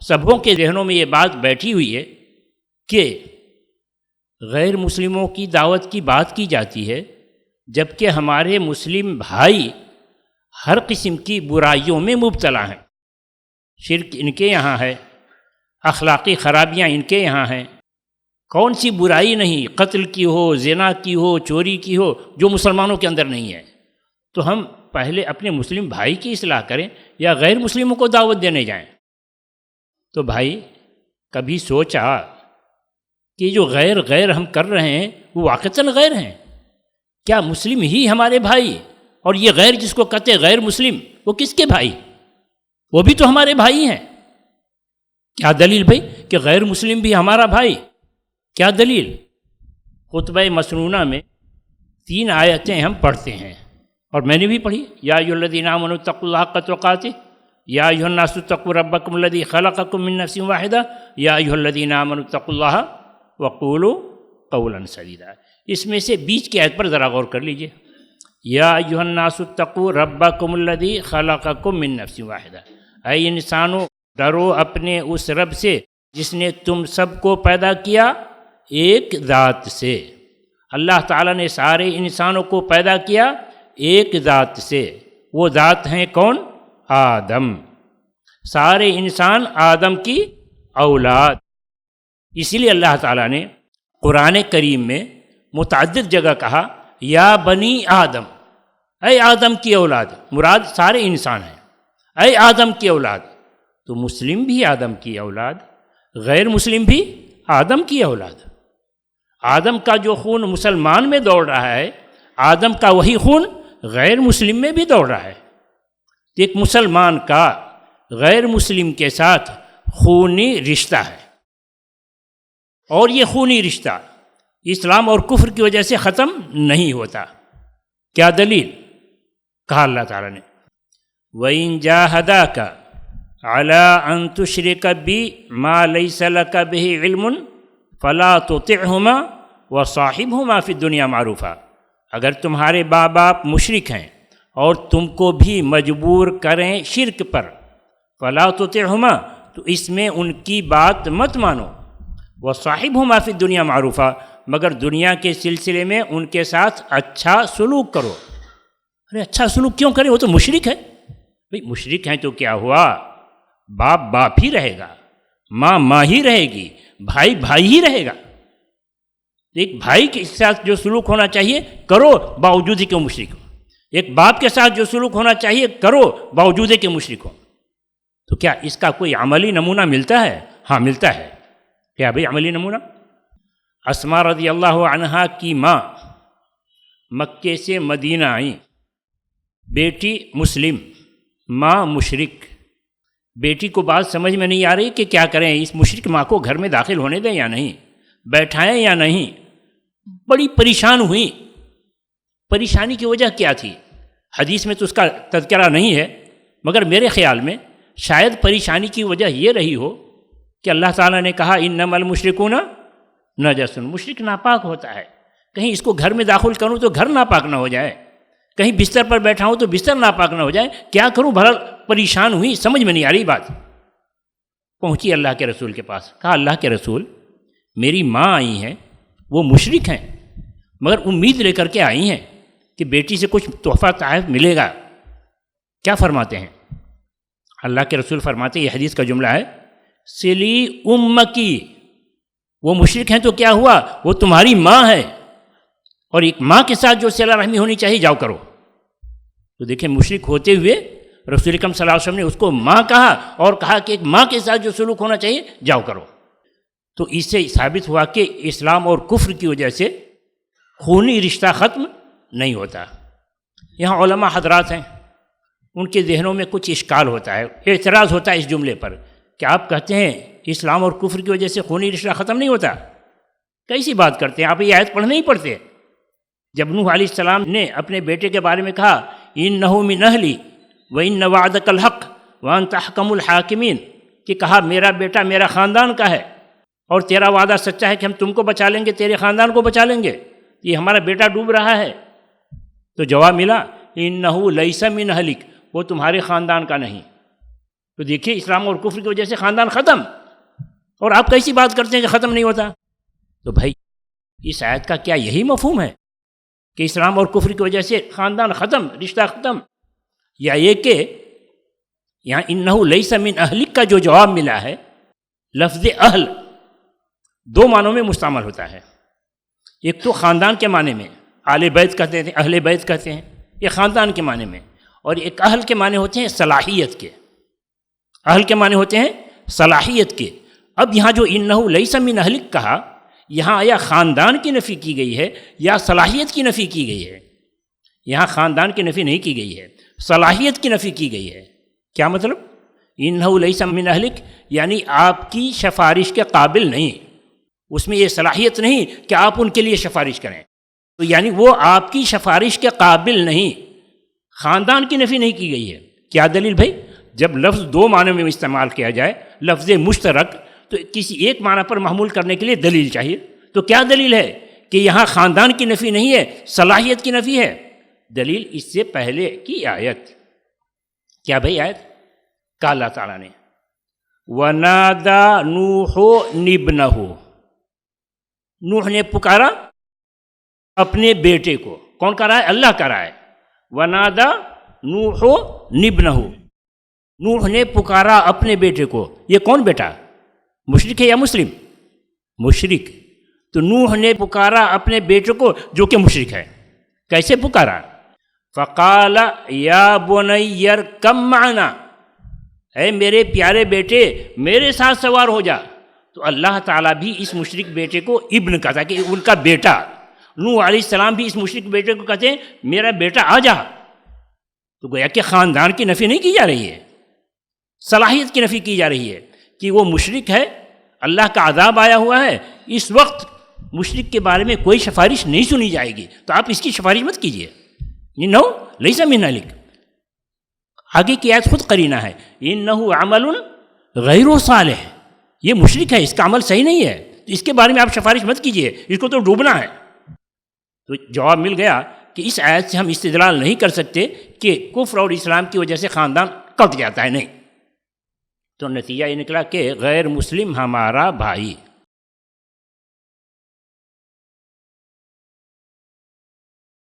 سبوں کے ذہنوں میں یہ بات بیٹھی ہوئی ہے کہ غیر مسلموں کی دعوت کی بات کی جاتی ہے، جبکہ ہمارے مسلم بھائی ہر قسم کی برائیوں میں مبتلا ہیں۔ شرک ان کے یہاں ہے، اخلاقی خرابیاں ان کے یہاں ہیں، کون سی برائی نہیں، قتل کی ہو، زنا کی ہو، چوری کی ہو، جو مسلمانوں کے اندر نہیں ہے۔ تو ہم پہلے اپنے مسلم بھائی کی اصلاح کریں یا غیر مسلموں کو دعوت دینے جائیں؟ تو بھائی کبھی سوچا کہ جو غیر ہم کر رہے ہیں وہ واقعتاً غیر ہیں؟ کیا مسلم ہی ہمارے بھائی؟ اور یہ غیر جس کو کہتے ہیں غیر مسلم، وہ کس کے بھائی؟ وہ بھی تو ہمارے بھائی ہیں۔ کیا دلیل بھائی کہ غیر مسلم بھی ہمارا بھائی؟ کیا دلیل؟ خطبہ مسنونہ میں 3 آیتیں ہم پڑھتے ہیں، اور میں نے بھی پڑھی، یا ایھا الذین آمنوا اتقوا اللہ حق تقاتہ، یا ایھا الناس اتقوا ربکم الذی خلقکم من نفس واحدہ، یا ایھا الذین آمنوا اتقوا اللہ وقولوا قولا سدیدا۔ اس میں سے بیچ کی آیت پر ذرا غور کر لیجئے، یا ایھا الناس اتقوا ربکم الذی خلقکم من نفس واحدہ، اے انسانوں ڈرو اپنے اس رب سے جس نے تم سب کو پیدا کیا ایک ذات سے۔ اللہ تعالیٰ نے سارے انسانوں کو پیدا کیا ایک ذات سے، وہ ذات ہیں کون؟ آدم۔ سارے انسان آدم کی اولاد۔ اسی لیے اللہ تعالیٰ نے قرآن کریم میں متعدد جگہ کہا یا بنی آدم، اے آدم کی اولاد، مراد سارے انسان ہیں، اے آدم کی اولاد۔ تو مسلم بھی آدم کی اولاد، غیر مسلم بھی آدم کی اولاد۔ آدم کا جو خون مسلمان میں دوڑ رہا ہے، آدم کا وہی خون غیر مسلم میں بھی دوڑ رہا ہے۔ ایک مسلمان کا غیر مسلم کے ساتھ خونی رشتہ ہے، اور یہ خونی رشتہ اسلام اور کفر کی وجہ سے ختم نہیں ہوتا۔ کیا دلیل؟ کہا اللہ تعالیٰ نے وَإِن جَاهَدَاكَ عَلَىٰ أَن تُشْرِكَ بِي مَا لَيْسَ لَكَ بِهِ عِلْمٌ فَلَا تُطِعْهُمَا وَصَاحِبْهُمَا فِي الدُّنْيَا مَعْرُوفًا۔ اگر تمہارے ماں باپ مشرک ہیں اور تم کو بھی مجبور کریں شرک پر، فَلَا تُطِعْهُمَا، تو اس میں ان کی بات مت مانو، وَصَاحِبْهُمَا فِي الدُّنْيَا مَعْرُوفًا، مگر دنیا کے سلسلے میں ان کے ساتھ اچھا سلوک کرو۔ ارے اچھا سلوک کیوں کرے؟ وہ تو مشرک ہے۔ بھئی مشرک ہیں تو کیا ہوا؟ باپ باپ ہی رہے گا، ماں ماں ہی رہے گی، بھائی بھائی ہی رہے گا۔ ایک بھائی کے ساتھ جو سلوک ہونا چاہیے کرو باوجود کہ وہ مشرک ہو، ایک باپ کے ساتھ جو سلوک ہونا چاہیے کرو باوجود کہ مشرک ہو۔ تو کیا اس کا کوئی عملی نمونہ ملتا ہے؟ ہاں ملتا ہے۔ کیا بھئی عملی نمونہ؟ اسماء رضی اللہ عنہا کی ماں مکے سے مدینہ آئیں، بیٹی مسلم، ماں مشرک۔ بیٹی کو بات سمجھ میں نہیں آ رہی کہ کیا کریں، اس مشرک ماں کو گھر میں داخل ہونے دیں یا نہیں، بیٹھائیں یا نہیں۔ بڑی پریشان ہوئی۔ پریشانی کی وجہ کیا تھی؟ حدیث میں تو اس کا تذکرہ نہیں ہے، مگر میرے خیال میں شاید پریشانی کی وجہ یہ رہی ہو کہ اللہ تعالیٰ نے کہا انما المشرکون نجس، مشرک ناپاک ہوتا ہے، کہیں اس کو گھر میں داخل کروں تو گھر ناپاک نہ ہو جائے، کہیں بستر پر بیٹھا ہوں تو بستر ناپاک نہ ہو جائے، کیا کروں؟ بہرحال پریشان ہوئی، سمجھ میں نہیں آ رہی بات۔ پہنچی اللہ کے رسول کے پاس، کہا اللہ کے رسول میری ماں آئی ہیں، وہ مشرک ہیں، مگر امید لے کر کے آئی ہیں کہ بیٹی سے کچھ تحفہ تحائف ملے گا، کیا فرماتے ہیں؟ اللہ کے رسول فرماتے، یہ حدیث کا جملہ ہے، سلی امکی، وہ مشرک ہیں تو کیا ہوا؟ وہ تمہاری ماں ہے، اور ایک ماں کے ساتھ جو صلہ رحمی ہونی چاہیے جاؤ کرو۔ تو دیکھیں مشرک ہوتے ہوئے رسول اکرم صلی اللہ علیہ وسلم نے اس کو ماں کہا، اور کہا کہ ایک ماں کے ساتھ جو سلوک ہونا چاہیے جاؤ کرو۔ تو اس سے ثابت ہوا کہ اسلام اور کفر کی وجہ سے خونی رشتہ ختم نہیں ہوتا۔ یہاں علماء حضرات ہیں، ان کے ذہنوں میں کچھ اشکال ہوتا ہے، اعتراض ہوتا ہے اس جملے پر کہ آپ کہتے ہیں اسلام اور کفر کی وجہ سے خونی رشتہ ختم نہیں ہوتا، کیسی بات کرتے ہیں آپ؟ یہ آیت پڑھنے ہی پڑھتے؟ جب نوح علیہ السلام نے اپنے بیٹے کے بارے میں کہا انہ من اہلی وان وعدک الحق وانت احکم الحاکمین، کہ کہا میرا بیٹا میرا خاندان کا ہے اور تیرا وعدہ سچا ہے کہ ہم تم کو بچا لیں گے، تیرے خاندان کو بچا لیں گے، یہ ہمارا بیٹا ڈوب رہا ہے۔ تو جواب ملا انہ لیس من اہلک، وہ تمہارے خاندان کا نہیں۔ تو دیکھیے اسلام اور کفر کی وجہ سے خاندان ختم، اور آپ کیسی بات کرتے ہیں کہ ختم نہیں ہوتا؟ تو بھائی اس آیت کا کیا یہی مفہوم ہے کہ اسلام اور کفر کی وجہ سے خاندان ختم، رشتہ ختم، یا یہ کہ یہاں انہو لیس من اہلک کا جو جواب ملا ہے، لفظ اہل دو معنوں میں مستعمل ہوتا ہے. ایک تو خاندان کے معنی میں آل بیت کہتے ہیں، اہل بیت کہتے ہیں، یہ خاندان کے معنی میں، اور ایک اہل کے معنی ہوتے ہیں صلاحیت کے. اہل کے معنی ہوتے ہیں صلاحیت کے. اب یہاں جو انہو لیس من اہلک کہا، یہاں یا خاندان کی نفی کی گئی ہے یا صلاحیت کی نفی کی گئی ہے؟ یہاں خاندان کی نفی نہیں کی گئی ہے، صلاحیت کی نفی کی گئی ہے. کیا مطلب؟ انہو لیس من اہلک یعنی آپ کی سفارش کے قابل نہیں، اس میں یہ صلاحیت نہیں کہ آپ ان کے لیے سفارش کریں، تو یعنی وہ آپ کی سفارش کے قابل نہیں. خاندان کی نفی نہیں کی گئی ہے. کیا دلیل بھائی؟ جب لفظ دو معنی میں استعمال کیا جائے، لفظ مشترک، تو کسی ایک معنی پر محمول کرنے کے لیے دلیل چاہیے. تو کیا دلیل ہے کہ یہاں خاندان کی نفی نہیں ہے، صلاحیت کی نفی ہے؟ دلیل اس سے پہلے کی آیت. کیا بھائی آیت؟ کہا اللہ تعالیٰ نے وَنَادَى نُوحٌ ابْنَهُ، نوح نے پکارا اپنے بیٹے کو. کون کہہ رہا ہے؟ اللہ کہہ رہا ہے. وَنَادَى نُوحٌ ابْنَهُ، نوح نے پکارا اپنے بیٹے کو. یہ کون بیٹا؟ مشرک ہے یا مسلم؟ مشرک. تو نوح نے پکارا اپنے بیٹے کو جو کہ مشرک ہے. کیسے پکارا؟ فقال یا بنی ارکب معنا، اے میرے پیارے بیٹے میرے ساتھ سوار ہو جا. تو اللہ تعالیٰ بھی اس مشرک بیٹے کو ابن کہتا کہ ان کا بیٹا. نوح علیہ السلام بھی اس مشرک بیٹے کو کہتے ہیں میرا بیٹا آ جا. تو گویا کہ خاندان کی نفی نہیں کی جا رہی ہے، صلاحیت کی نفی کی جا رہی ہے کہ وہ مشرک ہے، اللہ کا عذاب آیا ہوا ہے، اس وقت مشرک کے بارے میں کوئی سفارش نہیں سنی جائے گی، تو آپ اس کی سفارش مت کیجیے. انہو لیس من اہلک. آگے کی آیت خود قرینہ ہے، انہو عمل غیر صالح، یہ مشرک ہے، اس کا عمل صحیح نہیں ہے، اس کے بارے میں آپ سفارش مت کیجیے، اس کو تو ڈوبنا ہے. تو جواب مل گیا کہ اس آیت سے ہم استدلال نہیں کر سکتے کہ کفر اور اسلام کی وجہ سے خاندان کٹ جاتا ہے، نہیں. تو نتیجہ یہ نکلا کہ غیر مسلم ہمارا بھائی.